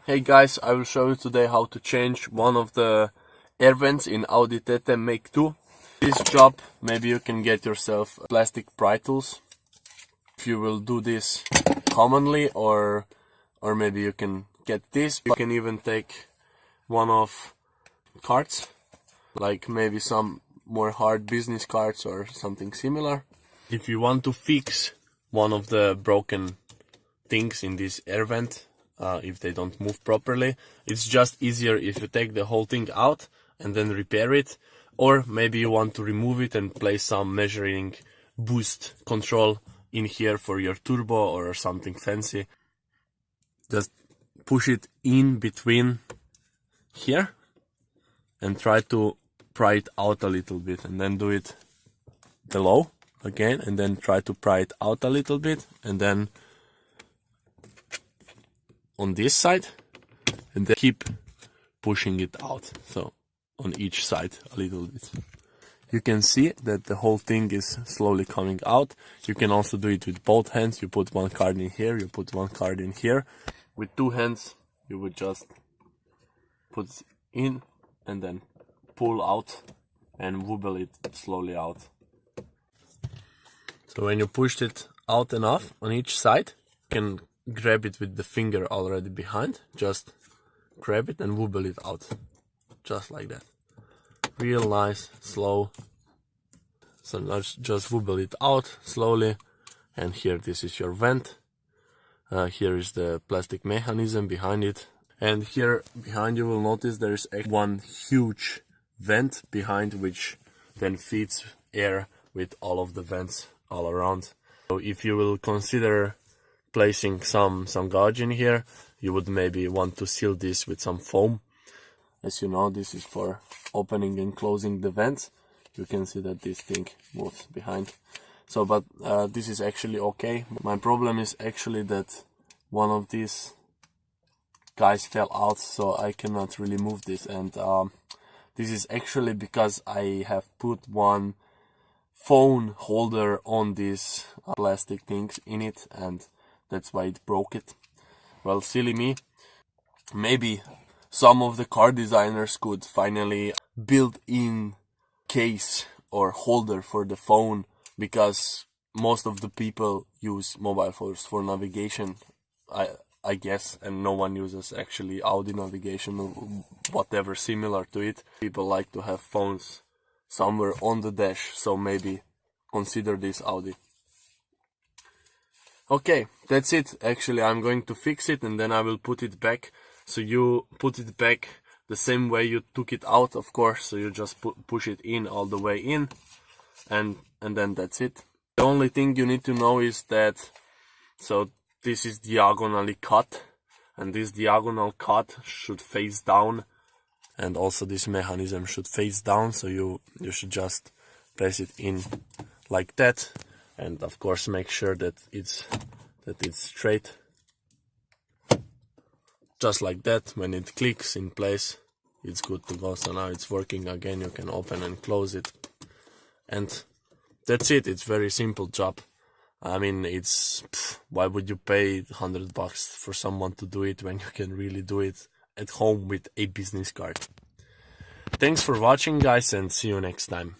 Hey guys, I will show you today how to change one of the air vents in Audi TT Mk2. This job, maybe you can get yourself plastic pry tools if you will do this commonly, or maybe you can get this. You can even take one of cards, like maybe some more hard business cards or something similar. If you want to fix one of the broken things in this air vent, if they don't move properly, it's just easier if you take the whole thing out and then repair it. Or maybe you want to remove it and place some measuring boost control in here for your turbo or something fancy. Just push it in between here and try to pry it out a little bit, and then do it below again, and then try to pry it out a little bit, and then on this side, and then keep pushing it out, so on each side a little bit. You can see that the whole thing is slowly coming out. You can also do it with both hands. You put one card in here, you put one card in here. With two hands you would just put it in and then pull out and wobble it slowly out. So when you pushed it out enough on each side, you can grab it with the finger already behind. Just grab it and wobble it out, just like that. Real nice, slow. So let's just wobble it out slowly. And here, this is your vent. Here is the plastic mechanism behind it. And here behind you will notice there's one huge vent behind, which then feeds air with all of the vents all around. So if you will consider placing some gauge in here, you would maybe want to seal this with some foam. As you know, this is for opening and closing the vents. You can see that this thing moves behind. So, but this is actually okay. My problem is actually that one of these guys fell out, so I cannot really move this. And this is actually because I have put one phone holder on these plastic things in it, and that's why it broke it. Well, silly me. Maybe some of the car designers could finally build in case or holder for the phone, because most of the people use mobile phones for navigation, I guess, and no one uses actually Audi navigation or whatever similar to it. People like to have phones somewhere on the dash, so maybe consider this, Audi. Okay, that's it. Actually, I'm going to fix it and then I will put it back. So you put it back the same way you took it out, of course. So you just push it in all the way in, and then that's it. The only thing you need to know is that, so this is diagonally cut, and this diagonal cut should face down, and also this mechanism should face down. So you should just place it in like that, and of course make sure that it's straight, just like that. When it clicks in place, it's good to go. So now it's working again. You can open and close it, and that's it. It's very simple job. I mean, why would you pay $100 for someone to do it when you can really do it at home with a business card? Thanks for watching, guys, and see you next time.